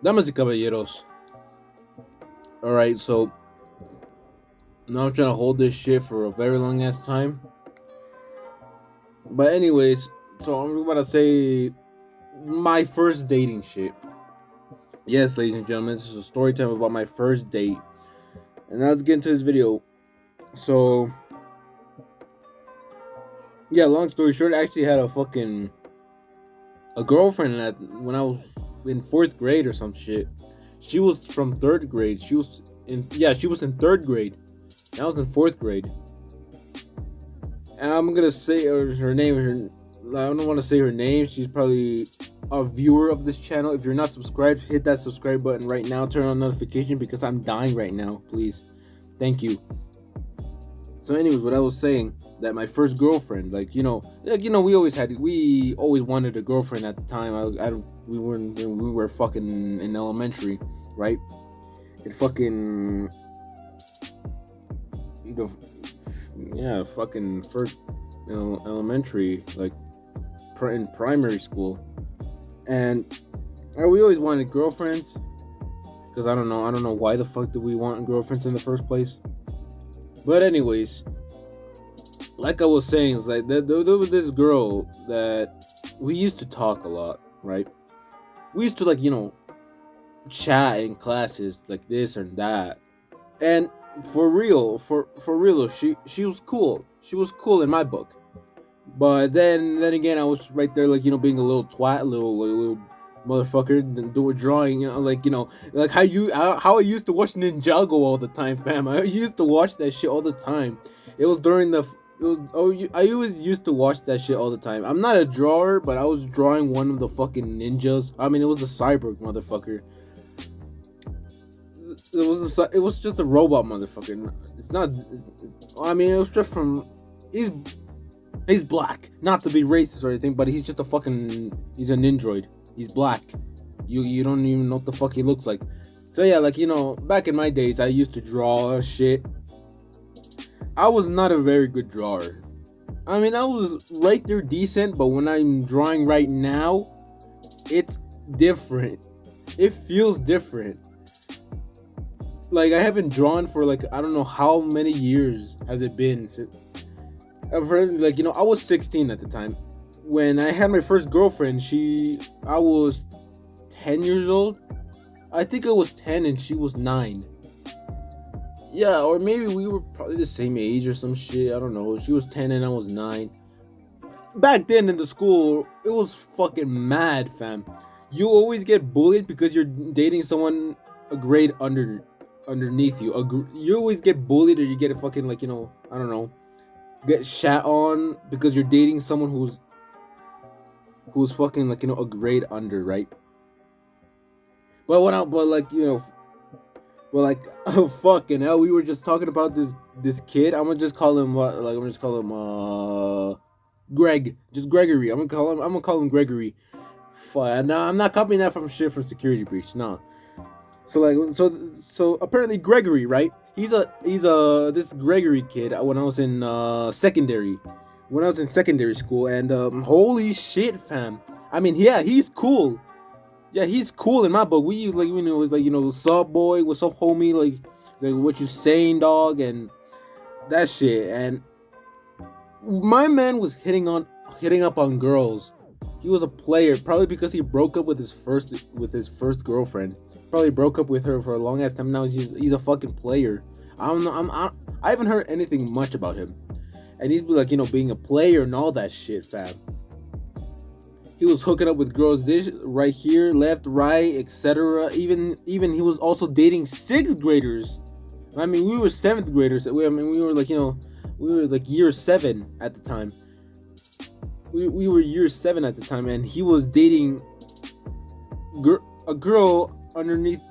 Damas y caballeros. Alright, so now I'm trying to hold this shit for a very long ass time. But anyways, so I'm about to say my first dating shit. Yes, ladies and gentlemen, this is a story time about my first date. And now let's get into this video. So yeah, long story short, I actually had a girlfriend when I was in fourth grade or some shit. She was from third grade. She was in third grade. I was in fourth grade. And I'm gonna say her name. I don't want to say her name. She's probably a viewer of this channel. If you're not subscribed, hit that subscribe button right now. Turn on notification because I'm dying right now. Please, thank you. So, anyways, what I was saying, that my first girlfriend, we always wanted a girlfriend at the time. We were fucking in elementary, right? It fucking the fucking first, elementary, like in primary school, and we always wanted girlfriends because I don't know why the fuck did we want girlfriends in the first place. But anyways, like I was saying, is like there was this girl that we used to talk a lot, right? We used to chat in classes like this and that, and for real, she was cool. She was cool in my book. But then again, I was right there, being a little twat, a little motherfucker, do a drawing, like how I used to watch Ninjago all the time, fam. I used to watch that shit all the time. It was during the, I always used to watch that shit all the time. I'm not a drawer, but I was drawing one of the fucking ninjas. I mean, it was the cyborg motherfucker. It was just a robot motherfucker. It was just from, he's black. Not to be racist or anything, but he's just he's an android. He's black. You don't even know what the fuck he looks like. So yeah, back in my days, I used to draw shit. I was not a very good drawer. I mean, I was right there decent, but when I'm drawing right now, it's different. It feels different. Like, I haven't drawn for I don't know how many years has it been since. I've heard, I was 16 at the time when I had my first girlfriend. I was 10 years old. I think I was 10 and she was 9. Yeah, or maybe we were probably the same age or some shit. I don't know. She was 10 and I was 9. Back then in the school, it was fucking mad, fam. You always get bullied because you're dating someone a grade underneath you. You always get bullied, or you get a fucking I don't know, get shat on because you're dating someone who's fucking a grade under, right? But oh fucking hell, we were just talking about this kid. I'm gonna just call him Greg, just Gregory. I'm gonna call him Gregory. Fuck, no, I'm not copying that from shit from Security Breach. No. So apparently Gregory, right? He's this Gregory kid when I was in secondary school, and holy shit, fam. I mean, yeah, he's cool. Yeah, he's cool in my book. We it's what's up, boy, what's up, homie, like what you saying, dog, and that shit. And my man was hitting up on girls. He was a player, probably because he broke up with his first girlfriend. Probably broke up with her for a long ass time. Now he's a fucking player. I don't know. I haven't heard anything much about him, and he's being a player and all that shit, fam. He was hooking up with girls this right here, left, right, etc. Even he was also dating 6th graders. I mean, we were 7th graders. We were year 7 at the time. We were year 7 at the time, and he was dating a girl underneath,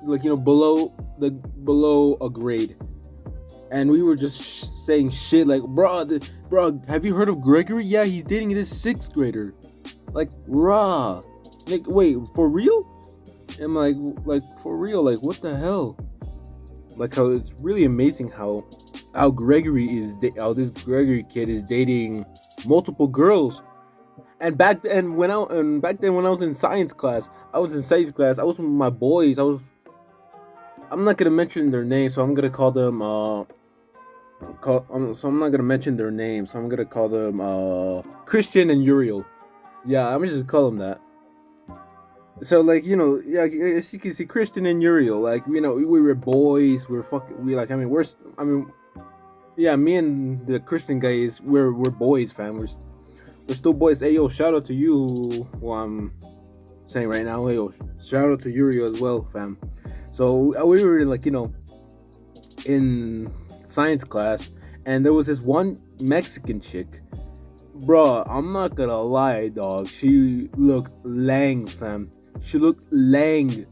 below a grade. And we were just saying shit like, bro, have you heard of Gregory? Yeah, he's dating this 6th grader. Raw. Wait, for real? I'm like for real, what the hell? How it's really amazing how this Gregory kid is dating multiple girls. And back then when I was in science class, I was with my boys. I'm not gonna mention their names, so I'm gonna call them so I'm not gonna mention their names. So I'm gonna call them Christian and Uriel. Yeah, I'm just gonna call them that. So like, you know, yeah, as you can see, Christian and Uriel, like, you know, we were boys. Yeah, me and the Christian guys, we're boys, fam. We're still boys. Hey yo, shout out to you. Well, I'm saying right now, hey yo, shout out to Uriel as well, fam. So we were like, you know, in science class, and there was this one Mexican chick. Bruh, I'm not gonna lie, dog. She looked lang, fam. She looked lang.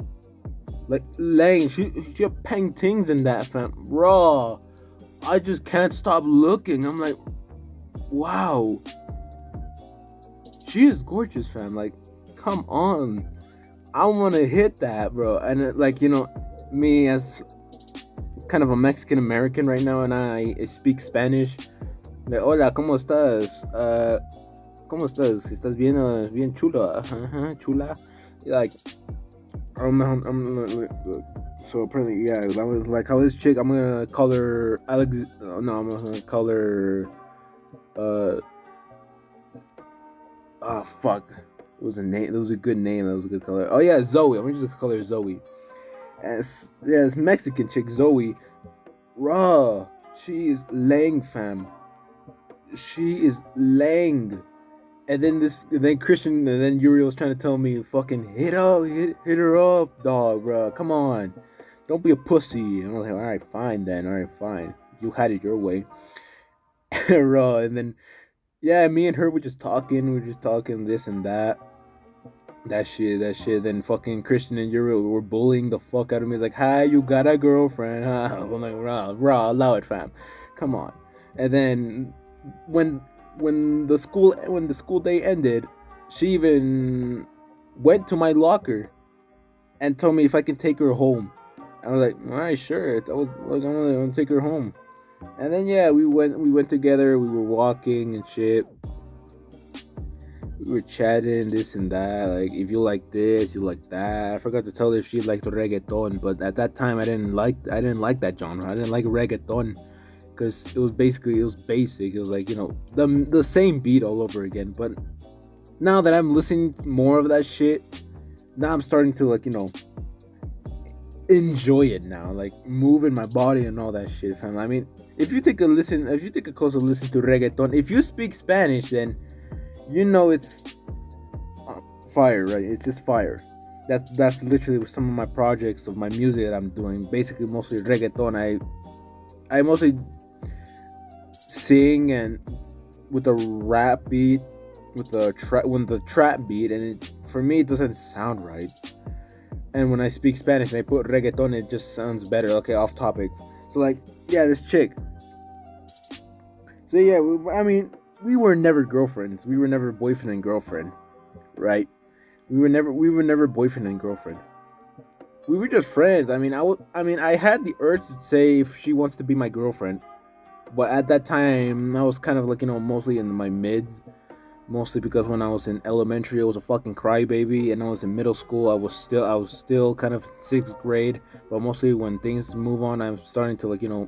Like lang. She had paintings in that, fam. Bruh, I just can't stop looking. I'm like, wow. She is gorgeous, fam. Like, come on. I wanna hit that, bro. And like, you know, me as kind of a Mexican American right now, and I speak Spanish. Like, hola, ¿cómo estás? ¿Cómo estás? ¿Estás bien, bien chula? Chula? Like, so apparently, yeah, that was like how this chick, I'm gonna call her I'm gonna call her, fuck. It was a name, that was a good name, that was a good color. Oh yeah, Zoe, I'm just gonna call her Zoe. And this Mexican chick, Zoe, raw, she is lang, fam. She is lang. And then Christian, and then Uriel's trying to tell me, fucking hit her up, dog, bro. Come on, don't be a pussy. And I'm like, all right, fine then, all right, fine. You had it your way, bro. And then, yeah, me and her were just talking, this and that shit. Then fucking Christian and Uriel were bullying the fuck out of me. It's like, hi, you got a girlfriend? Huh? I'm like, raw, allow it, fam. Come on. And then when the school day ended, she even went to my locker and told me if I can take her home. I was like, all right, sure. I was like, I'm gonna take her home. And then yeah, we went together. We were walking and shit. We were chatting this and that. Like, if you like this, you like that. I forgot to tell her if she liked reggaeton, but at that time I didn't like that genre. I didn't like reggaeton. Because it was basic. It was like, you know, the same beat all over again. But now that I'm listening to more of that shit, now I'm starting to, like, you know, enjoy it now. Like, moving my body and all that shit, fam. I mean, if you take a closer listen to reggaeton, if you speak Spanish, then you know it's fire, right? It's just fire. That's literally some of my projects of my music that I'm doing. Basically, mostly reggaeton. I mostly sing and with a rap beat, with the trap beat, and for me it doesn't sound right. And when I speak Spanish and I put reggaeton, it just sounds better. Okay, off topic. So like, yeah, this chick. So yeah, we were never girlfriends. We were never boyfriend and girlfriend, right? We were never boyfriend and girlfriend. We were just friends. I had the urge to say if she wants to be my girlfriend. But at that time, I was kind of like, you know, mostly in my mids. Mostly because when I was in elementary, I was a fucking crybaby. And I was in middle school, I was still kind of 6th grade. But mostly when things move on, I'm starting to, like, you know,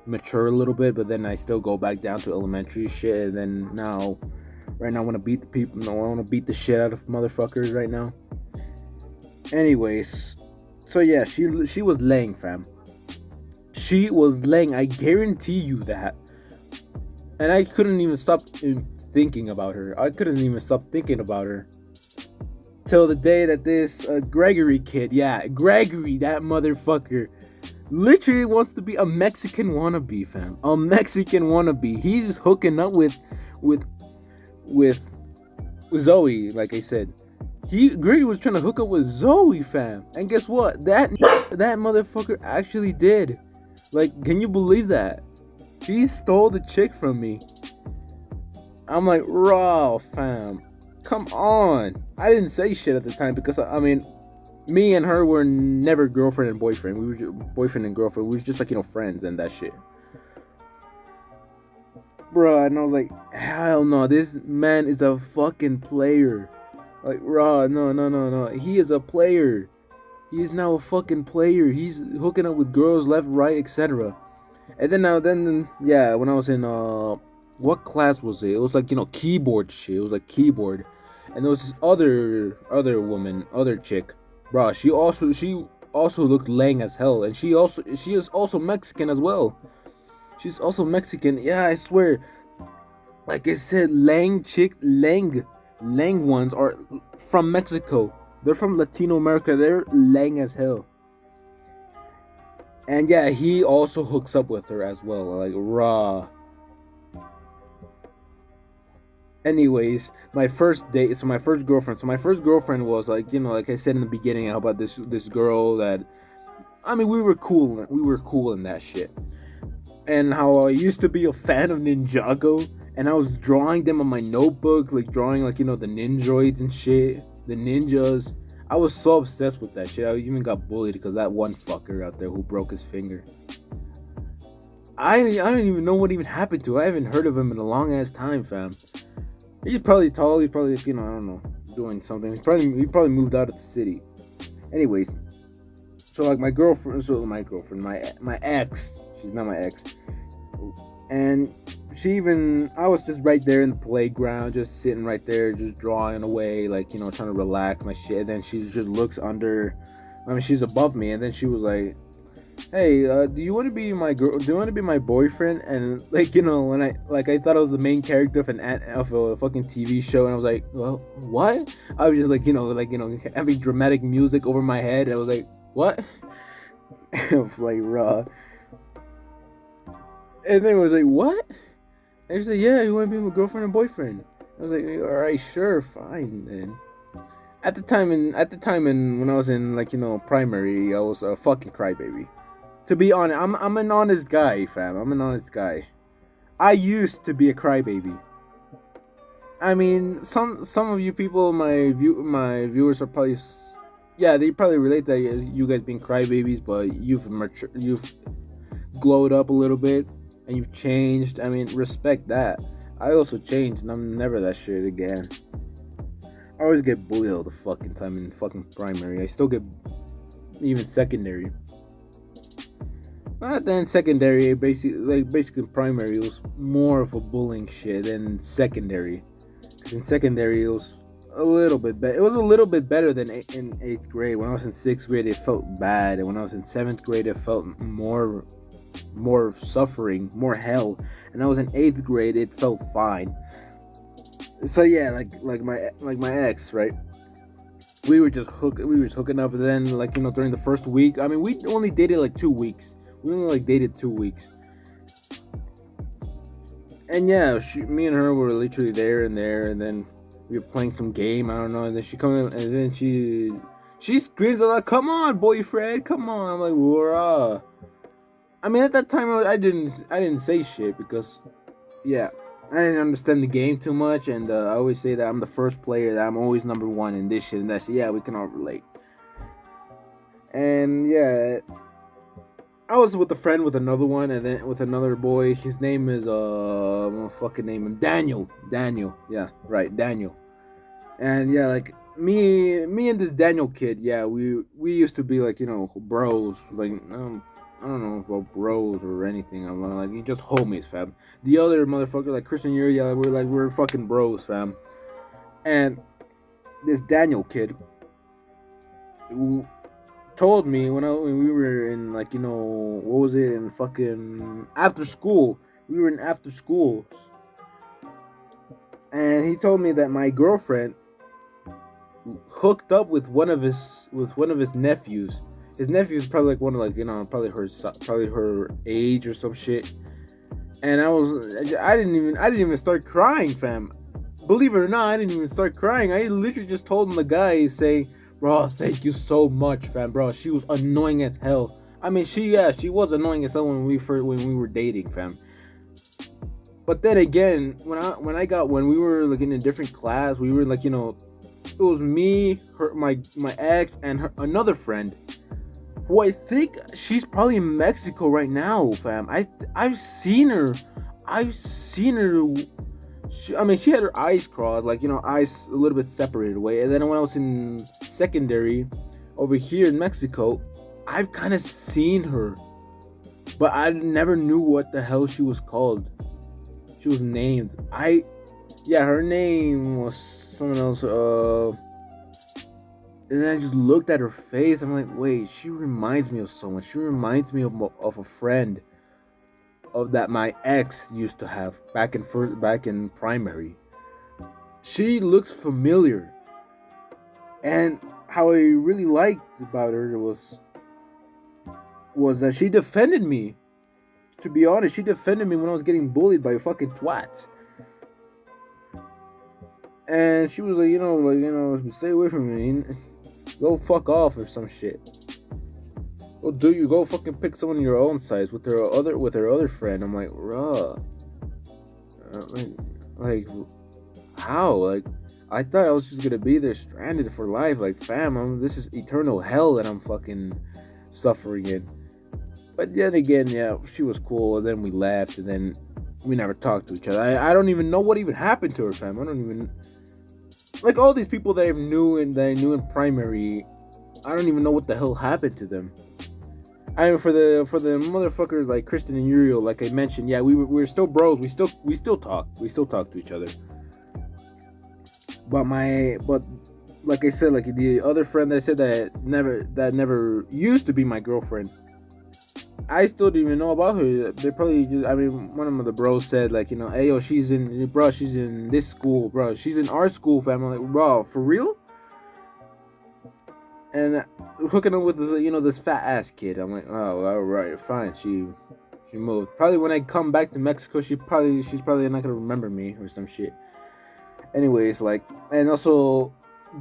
mature a little bit. But then I still go back down to elementary shit. And then right now I want to beat the people. No, I want to beat the shit out of motherfuckers right now. Anyways. So yeah, she was laying, fam. She was laying, I guarantee you that. And I couldn't even stop thinking about her. Till the day that this Gregory kid, yeah, Gregory, that motherfucker, literally wants to be a Mexican wannabe, fam. A Mexican wannabe. He's hooking up with Zoe, like I said. Gregory was trying to hook up with Zoe, fam. And guess what? That motherfucker actually did. Like, can you believe that? He stole the chick from me. I'm like, raw, fam. Come on. I didn't say shit at the time because, I mean, me and her were never girlfriend and boyfriend. We were boyfriend and girlfriend. We were just, like, you know, friends and that shit. bruh. And I was like, hell no, this man is a fucking player. Like, raw, no, no, no, no. He is a player. He is now a fucking player. He's hooking up with girls left, right, etc. And then yeah, when I was in what class was it? It was like, keyboard shit. It was like keyboard, and there was this other woman, other chick, bro. She also looked lang as hell, and she is also Mexican as well. She's also Mexican. Yeah, I swear. Like I said, lang ones are from Mexico. They're from Latino America. They're lang as hell. And yeah, he also hooks up with her as well. Like, raw. Anyways, my first date, so my first girlfriend. So my first girlfriend was like, like I said in the beginning, how about this girl that, I mean, we were cool. We were cool in that shit. And how I used to be a fan of Ninjago, and I was drawing them on my notebook, like drawing like, the ninjoids and shit, the ninjas. I was so obsessed with that shit. I even got bullied because that one fucker out there who broke his finger. I don't even know what even happened to him. I haven't heard of him in a long ass time, fam. He's probably tall. He's probably, I don't know, doing something. He probably moved out of the city. Anyways, so like my ex. She's not my ex. And I was just right there in the playground, just sitting right there, just drawing away, like, trying to relax my shit. And then she just looks under. I mean, she's above me, and then she was like, hey, do you want to be my girl? Do you want to be my boyfriend? And like, when I thought I was the main character of a fucking TV show, and I was like, well, what? I was just like, having dramatic music over my head, and I was like, what? Like, raw. And then I was like, what? And she said, yeah, you want to be my girlfriend and boyfriend? I was like, all right, sure, fine then. At the time, when I was in primary, I was a fucking crybaby. To be honest, I'm an honest guy, fam. I'm an honest guy. I used to be a crybaby. I mean, some of you people, my viewers are probably, yeah, they probably relate that you guys being crybabies, but you've glowed up a little bit and you've changed. I mean, respect that. I also changed, and I'm never that shit again. I always get bullied all the fucking time in fucking primary. I still get even secondary. But then secondary, basically primary, it was more of a bullying shit than secondary. Because in secondary, it was a little bit better. It was a little bit better than in 8th grade. When I was in 6th grade, it felt bad. And when I was in 7th grade, it felt more suffering, more hell. And I was in 8th grade, it felt fine. So yeah, like my ex, right? We were just hooking up, and then during the first week, I mean, we only dated like 2 weeks. We only dated 2 weeks. And yeah, me and her were literally there, and then we were playing some game, I don't know, and then she comes in, and then she screams a lot, come on, boyfriend, come on. I'm like, hurrah. I mean, at that time, I didn't say shit because, yeah, I didn't understand the game too much, and I always say that I'm the first player, that I'm always number one in this shit and that shit. Yeah, we can all relate. And yeah, I was with a friend with another one, and then with another boy. His name is I'm gonna fucking name him Daniel. Yeah, right, Daniel. And yeah, like me and this Daniel kid, yeah, we used to be like, bros, like I don't know about bros or anything. I'm like, you just homies, fam. The other motherfucker, like Christian Yuri, yeah, we're fucking bros, fam. And this Daniel kid who told me when we were in what was it, in fucking after school. We were in after schools, and he told me that my girlfriend hooked up with one of his nephews. His nephew is probably probably her age or some shit. And I didn't even start crying, fam. Believe it or not, I didn't even start crying. I literally just told him, the guy, say, bro, thank you so much, fam, bro. She was annoying as hell. I mean, she was annoying as hell when we were dating, fam. But then again, when we were in a different class, we were it was me, my ex, and another friend, who I think she's probably in Mexico right now, fam. I've seen her I've seen her. She had her eyes crossed, like, eyes a little bit separated away. And then when I was in secondary, over here in Mexico, I've kind of seen her, but I never knew what the hell she was called. She was named. Yeah, her name was someone else. And then I just looked at her face. I'm like, wait, she reminds me of someone. She reminds me of a friend of that my ex used to have back in primary. She looks familiar. And how I really liked about her was that she defended me. To be honest, she defended me when I was getting bullied by fucking twats. And she was like, stay away from me. Go fuck off or some shit. Go fucking pick someone your own size with her other friend. I'm like, bruh. Like, how? Like, I thought I was just gonna be there stranded for life. Like, fam, this is eternal hell that I'm fucking suffering in. But then again, yeah, she was cool, and then we left, and then we never talked to each other. I don't even know what even happened to her, fam. I don't even, like, all these people that I knew in primary, I don't even know what the hell happened to them. I mean, for the motherfuckers like Kristen and Uriel, like I mentioned, yeah, we're still bros. We still talk to each other. But like I said, like the other friend that I said that never used to be my girlfriend, I still don't even know about her. They probably just, one of the bros said, like, hey, yo, she's in this school, bro. She's in our school, fam. I'm like, bro, for real? And hooking up with, this fat ass kid. I'm like, oh, all right, fine. She moved. Probably when I come back to Mexico, she's probably not gonna remember me or some shit. Anyways, like, and also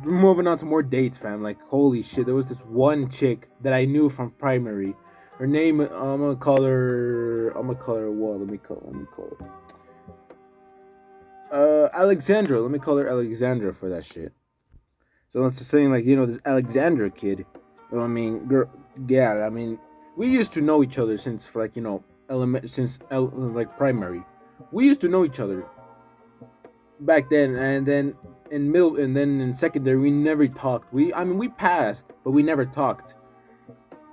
moving on to more dates, fam. Like, holy shit, there was this one chick that I knew from primary. Her name, I'm gonna call her what? Let me call her. Alexandra. Let me call her Alexandra for that shit. So it's just saying, like, this Alexandra kid. Girl, yeah, we used to know each other since, like, primary. We used to know each other back then, and then in middle, and then in secondary, we never talked. We passed, but we never talked.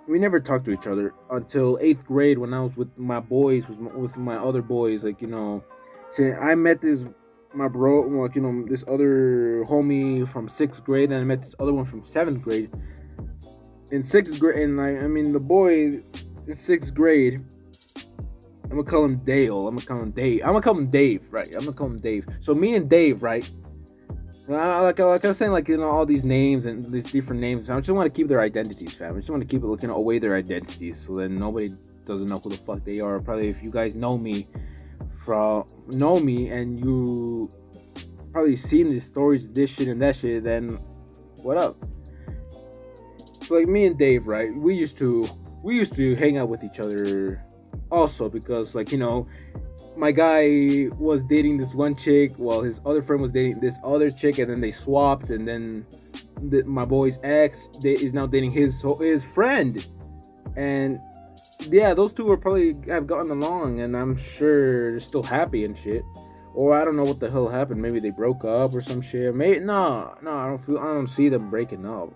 We never talked to each other until 8th grade when I was with my boys, with my other boys. Like, so I met my bro, like, this other homie from 6th grade, and I met this other one from 7th grade. In 6th grade, and the boy in 6th grade, I'm gonna call him Dale. I'm gonna call him Dave, right? I'm gonna call him Dave. So me and Dave, right? Like I was saying, like, all these names and these different names. I just want to keep their identities, fam. I just want to keep it, away their identities, so then nobody doesn't know who the fuck they are. Probably if you guys know me, and you probably seen these stories, this shit and that shit, then what up? So, like, me and Dave, right? We used to hang out with each other, also because, like, my guy was dating this one chick while his other friend was dating this other chick, and then they swapped, and then my boy's ex is now dating his friend, and yeah, those two probably have gotten along, and I'm sure they're still happy and shit. Or I don't know what the hell happened. Maybe they broke up or some shit. No, I don't see them breaking up.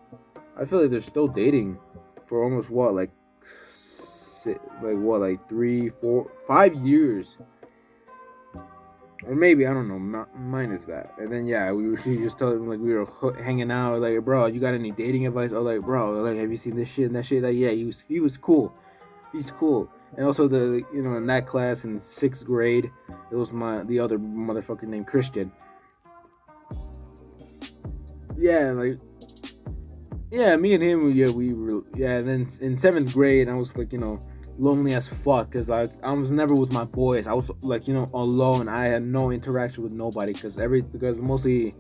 I feel like they're still dating for almost 3, 4, 5 years. Or maybe, I don't know, minus that. And then, yeah, she just told him, like, we were hanging out, like, bro, you got any dating advice? Or, like, bro, like, have you seen this shit and that shit? Like, yeah, he was cool. He's cool. And also, in that class in 6th grade, it was the other motherfucker named Christian. Yeah, like, yeah, me and him, yeah, and then in 7th grade, I was, like, lonely as fuck, because, like, I was never with my boys. I was, like, alone. I had no interaction with nobody, because mostly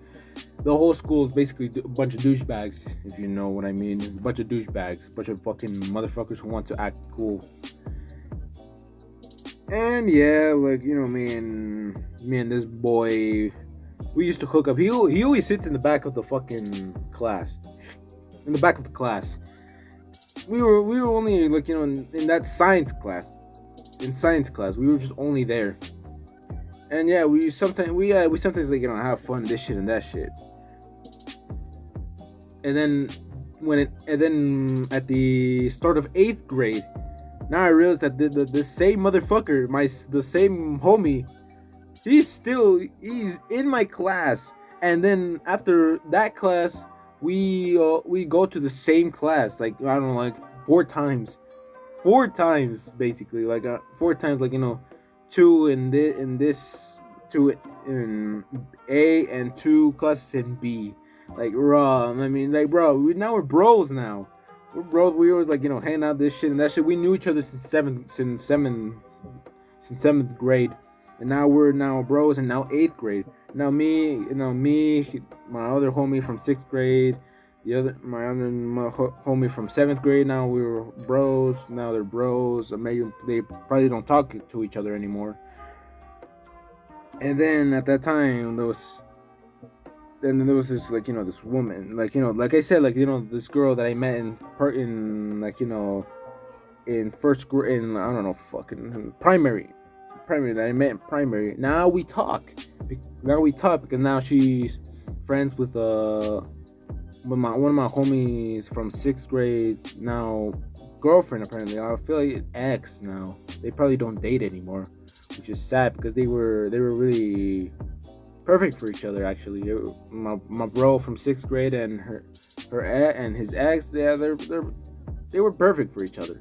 the whole school is basically a bunch of douchebags, if you know what I mean. A bunch of douchebags, a bunch of fucking motherfuckers who want to act cool. And yeah, like, me and this boy, we used to hook up. He always sits in the back of the fucking class. In the back of the class. We were only, like, in that science class. In science class, we were just only there. And yeah, we sometimes like have fun, this shit and that shit. And then at the start of 8th grade, now I realized that the same motherfucker, the same homie, he's in my class. And then after that class, we go to the same class, like I don't know, like 4 times basically, like 4 times, like two two in A and 2 classes in B. Like raw, I mean, like bro, we're bros now. We're bros. We always like hanging out, this shit and that shit. We knew each other since seventh grade, and now we're bros. And now 8th grade. Now my other homie from 6th grade, my other homie from 7th grade. Now we were bros. Now they're bros. Maybe they probably don't talk to each other anymore. And then at that time, there was this this woman, like I said, this girl that I met in first grade, in I don't know, fucking primary that I met in primary. Now we talk because now she's friends with one of my homies from 6th grade, now girlfriend, apparently. I feel like ex now. They probably don't date anymore, which is sad because they were really perfect for each other. Actually, my bro from 6th grade and his ex, yeah, they were perfect for each other.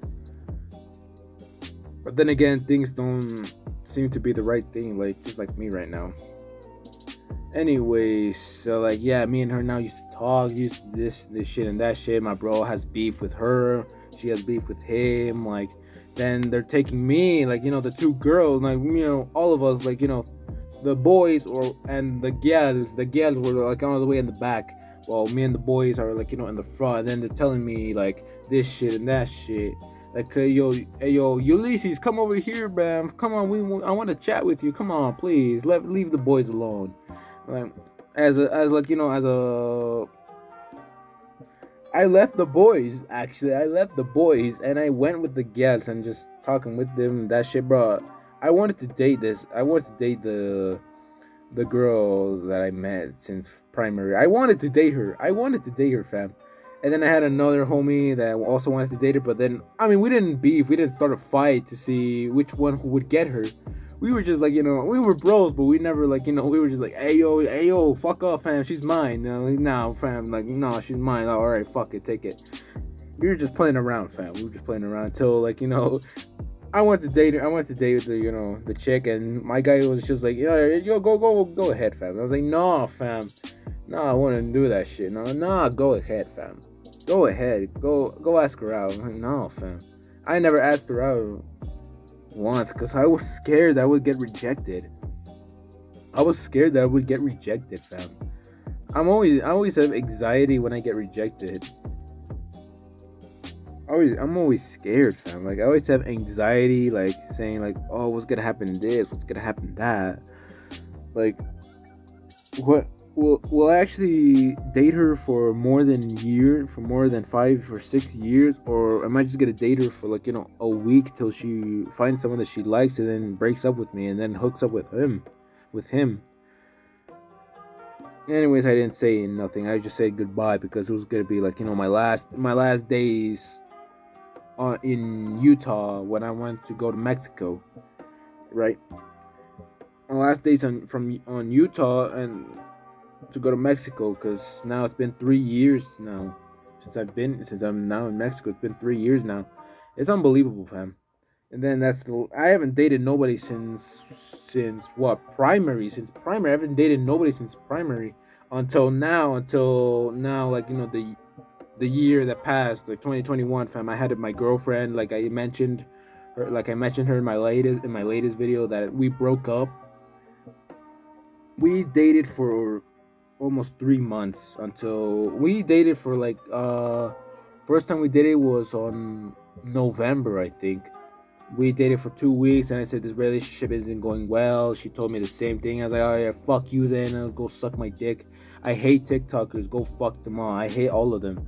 But then again, things don't seem to be the right thing, just like me right now. Anyways, so yeah, me and her now used to talk, used to this shit and that shit. My bro has beef with her, she has beef with him. Then they're taking me, the two girls, all of us, the boys and the gals were all the way in the back, while me and the boys are in the front. And then they're telling me this shit and that shit. Hey yo, Ulysses, come over here, man. Come on, I want to chat with you. Come on, please. Leave the boys alone. I left the boys. Actually, I left the boys and I went with the gals and just talking with them. That shit, bro. I wanted to date the girl that I met since primary. I wanted to date her, fam. And then I had another homie that also wanted to date her, but then, we didn't beef. We didn't start a fight to see which one who would get her. We were just we were bros, but we never we were just hey yo, fuck off, fam. She's mine. No, fam. No, she's mine. All right, fuck it, take it. We were just playing around, fam. We were just playing around until I wanted to date her. I wanted to date the chick, and my guy was just yo, go ahead, fam. I was like, no, fam. No, I wouldn't do that shit. No, go ahead, fam. Go ahead. Go ask her out. I'm like, no, fam. I never asked her out once because I was scared that I would get rejected. Fam. I always have anxiety when I get rejected. I'm always scared, fam. I always have anxiety, saying oh, what's gonna happen this? What's gonna happen that? What? Will I actually date her for more than 5 or 6 years, or am I just gonna date her for a week till she finds someone that she likes and then breaks up with me and then hooks up with him? Anyways, I didn't say nothing. I just said goodbye because it was gonna be my last days in Utah when I went to go to Mexico, right? My last days on Utah and to go to Mexico, because now it's been 3 years now since I'm now in Mexico. It's been 3 years now. It's unbelievable, fam. And then I haven't dated nobody since primary. Since primary, I haven't dated nobody since primary until now. The year that passed, 2021, fam. I had my girlfriend, I mentioned her in my latest video, that we broke up. We dated for almost 3 months until we dated for first time we dated was on November, I think. We dated for 2 weeks and I said this relationship isn't going well. She told me the same thing. I was like, oh yeah, fuck you then. I'll go suck my dick. I hate TikTokers. Go fuck them all. I hate all of them.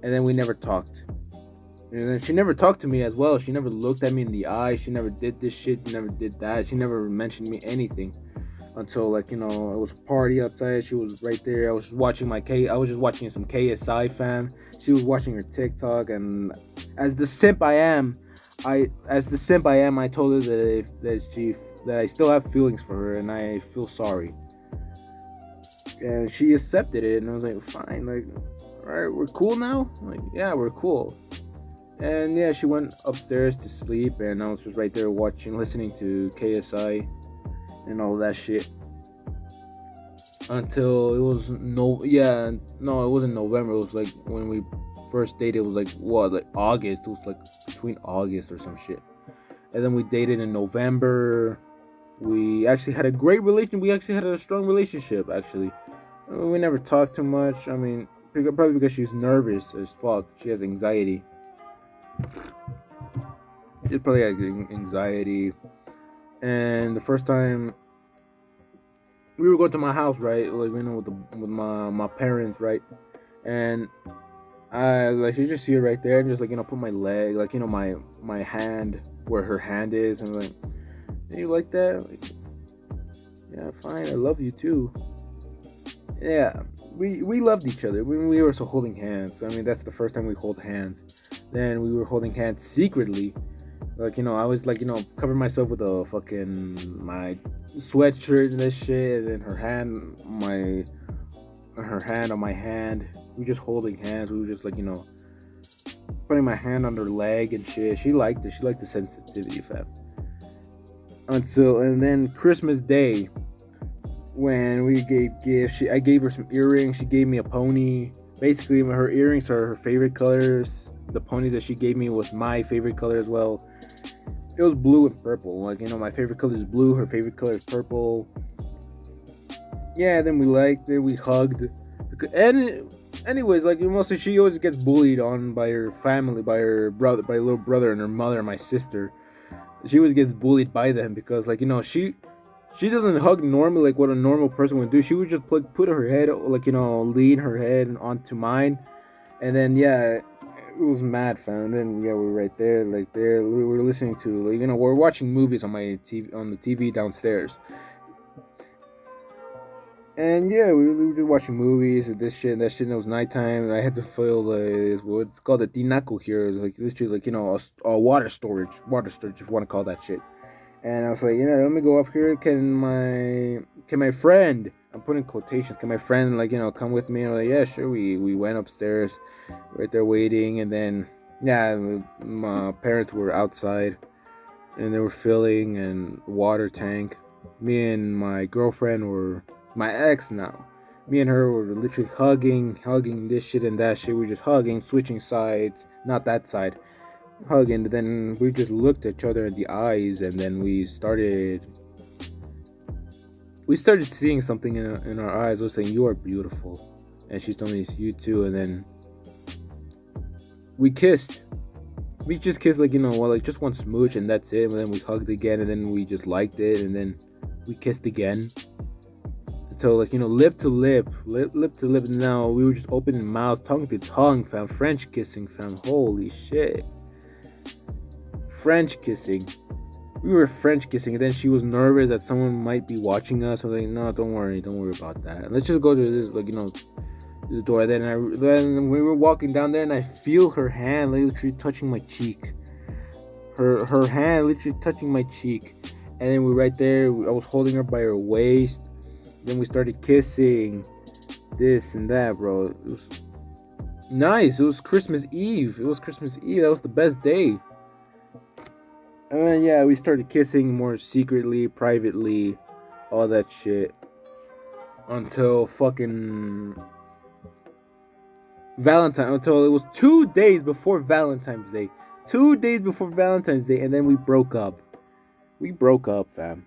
And then we never talked. And then she never talked to me as well. She never looked at me in the eye. She never did this shit. Never did that. She never mentioned me anything until, like, it was a party outside. She was right there. I was just watching I was just watching some KSI, fam. She was watching her TikTok, and as the simp I am, I told her that I still have feelings for her, and I feel sorry. And she accepted it, and I was like, fine, like, all right, we're cool now. I'm like, yeah, we're cool. And yeah, she went upstairs to sleep, and I was just right there listening to KSI and all that shit until it wasn't November. It was like when we first dated. It was like August. It was like between August or some shit. And then we dated in November. We actually had a great relation. We actually had a strong relationship. Actually, we never talked too much. I mean, probably because she's nervous as fuck. She has anxiety. She probably has anxiety. And the first time we were going to my house, right? Like, with my parents, right? And I, like, you just see it right there, and just, like, put my leg, like, my hand where her hand is, and like, hey, you like that? Like, yeah, fine. I love you too. Yeah, we loved each other. We were so holding hands. I mean, that's the first time we hold hands. Then we were holding hands secretly. Like, I was like, cover myself with a fucking my sweatshirt and this shit, and then her hand on my hand. We were just holding hands. We were just like, putting my hand on her leg and shit. She liked it. She liked the sensitivity, fam. And then Christmas Day, when we gave gifts, I gave her some earrings. She gave me a pony. Basically, her earrings are her favorite colors. The pony that she gave me was my favorite color as well. It was blue and purple. Like, my favorite color is blue. Her favorite color is purple. Yeah, then we liked it. We hugged. And anyways, like, mostly she always gets bullied on by her family, by her brother, by her little brother and her mother and my sister. She always gets bullied by them because, like, she doesn't hug normally like what a normal person would do. She would just put her head, like, lean her head onto mine. And then, yeah, it was mad, fam. And then, yeah, we were right there, like, there. We were listening to, like, we're watching movies on my TV, on the TV downstairs. And yeah, we were just watching movies and this shit and that shit. And it was nighttime, and I had to fill what's called a tinaco here. It's like literally, like, a water storage, if you want to call that shit. And I was like, let me go up here. Can my friend, I'm putting quotations, can my friend, like, come with me? And I'm like, yeah, sure. We went upstairs, right there waiting. And then, yeah, my parents were outside, and they were filling a water tank. Me and my girlfriend were, my ex now, me and her were literally hugging this shit and that shit. We were just hugging, switching sides, not that side. Hugging, then we just looked at each other in the eyes, and then we started seeing something in our eyes. I was saying, you are beautiful, and she's telling me, you too. And then we kissed. We just kissed, like, like just one smooch, and that's it. And then we hugged again, and then we just liked it, and then we kissed again until, like, lip to lip. And now we were just opening mouths, tongue to tongue, fam. French kissing, fam. Holy shit. French kissing. We were French kissing, and then she was nervous that someone might be watching us. I was like, no, don't worry about that. Let's just go to this, like, the door. Then we were walking down there, and I feel her hand literally touching my cheek. Her hand literally touching my cheek. And then we were right there. I was holding her by her waist. Then we started kissing, this and that, bro. It was nice. It was Christmas Eve. That was the best day. And then, yeah, we started kissing more secretly, privately, all that shit. Until fucking until it was 2 days before Valentine's Day. 2 days before Valentine's Day, and then we broke up. We broke up, fam.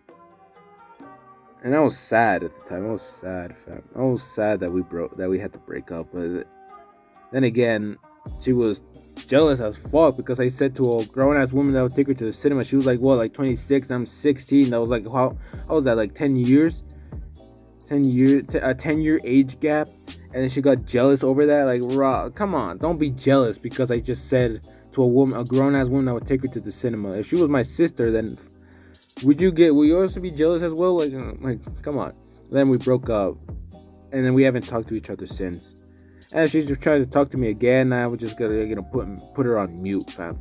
And I was sad at the time. I was sad, fam. I was sad that we had to break up. But then again, she was jealous as fuck because I said to a grown-ass woman that I would take her to the cinema. She was like, what, like 26? I'm 16. That was like, how was that, like 10 years? A 10-year age gap. And then she got jealous over that. Like, raw, come on. Don't be jealous because I just said to a grown ass woman that would take her to the cinema. If she was my sister, then would you also be jealous as well? Like, come on. Then we broke up, and then we haven't talked to each other since. And she's just trying to talk to me again. I was just gonna put her on mute, fam.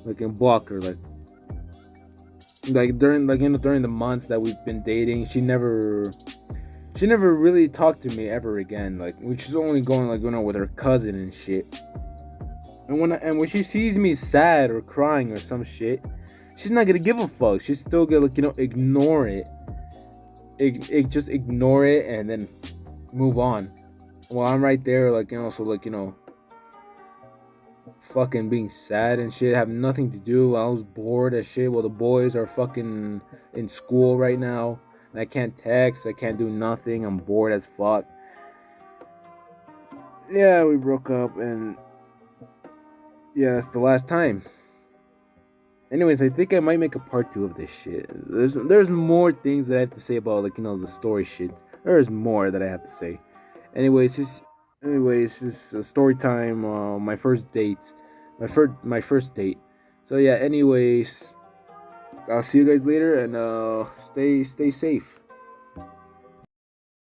Like, and block her. Like during during the months that we've been dating, she never really talked to me ever again. Like, she's only going with her cousin and shit. And when she sees me sad or crying or some shit, she's not gonna give a fuck. She's still gonna ignore it. Just ignore it and then move on. Well, I'm right there, fucking being sad and shit, have nothing to do. I was bored as shit while the boys are fucking in school right now. And I can't text, I can't do nothing. I'm bored as fuck. Yeah, we broke up, and yeah, that's the last time. Anyways, I think I might make a part 2 of this shit. There's more things that I have to say about the story shit. There's more that I have to say. Anyways, this is story time. My first date, my first date. So yeah. Anyways, I'll see you guys later, and stay safe.